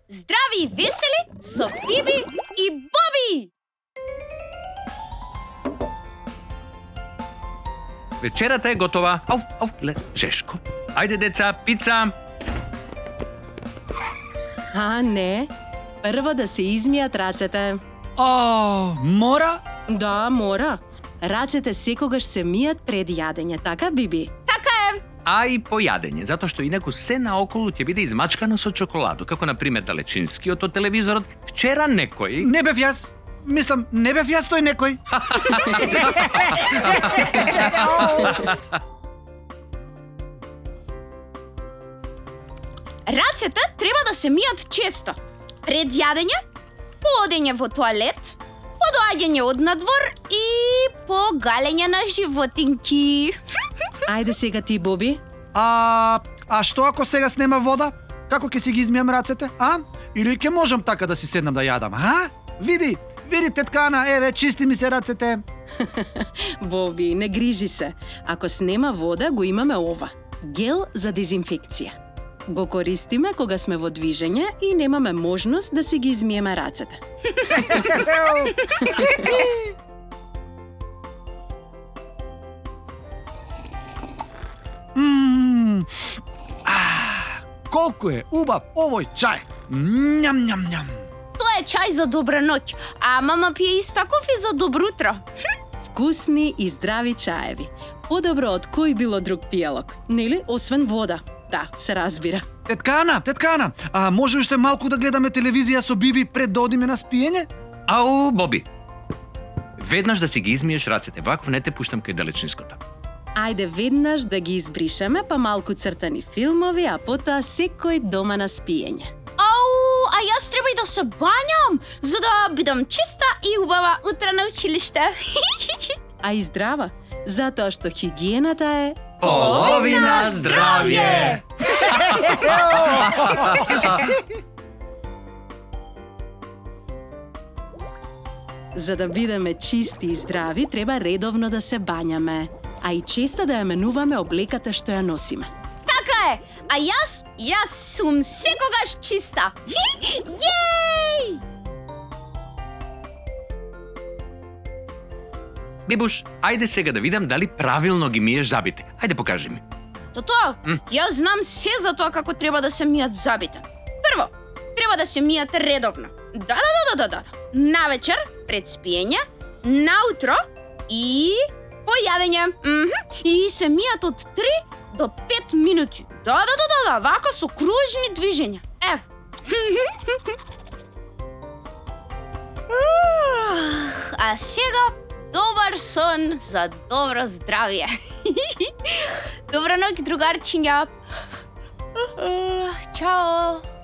Здрави и весели со Биби и Боби! Вечерата е готова. Жешко. Ајде, деца, пица. А, не. Прво да се измијат рацете. Мора? Да, мора. Рацете секогаш се мијат пред јадење, така, Биби? Така е! А и појадење, затоа што инаку се наоколу ќе биде измачкано со чоколаду, како на пример далечинскиот од телевизорот. Вчера некој Не бев јас. Мислам, не бев јас тој некој. Рацете треба да се мијат често. Пред јадење, по одење во тоалет, по доаѓање од надвор и по галење на животинки. Ајде сега ти, Боби. А што ако сега снема вода? Како ќе си ги измијам рацете, а? Или ќе можам така да си седнам да јадам, а? Види, тетка Ана, еве, чисти ми се рацете. Боби, не грижи се. Ако снема вода, го имаме ова. Гел за дезинфекција. Го користиме кога сме во движење и немаме можност да си ги измиеме рацете. Колку е убав овој чај. Ням. Тоа е чај за добра ноќ, а мама пие иста кофе за добро утро. Вкусни и здрави чаеви. Подобро од кој било друг пијалок, нели? Освен вода. Да, се разбира. Тетка Ана, а може уште малку да гледаме телевизија со Биби пред да одиме на спиење? Ау, Боби. Веднаш да си ги измиеш рацете, вакво не те пуштам кај далечинското. Ајде веднаш да ги избришеме, па малку цртани филмови, а потоа секој дома на спиење. Ау, а јас треба и да се бањам, за да бидам чиста и убава утре на училиште. А и здрава, затоа што хигиената е Половина здравје! За да бидеме чисти и здрави, треба редовно да се бањаме, а и често да ја менуваме облеката што ја носиме. Така е, а јас сум секогаш чиста. Јеј! Бибуш, ајде сега да видам дали правилно ги миеш забите. Ајде покажи ми. Тото, јас знам се за тоа како треба да се мијат забите. Прво, треба да се мијат редовно. Да. Навечер, пред спиење, наутро и по јадење. И се мијат од 3 до 5 минути. Да, вака со кружни движења. Еве. А сега добар сон за добро здравје. Добра ноќ, другарчиња. Чао.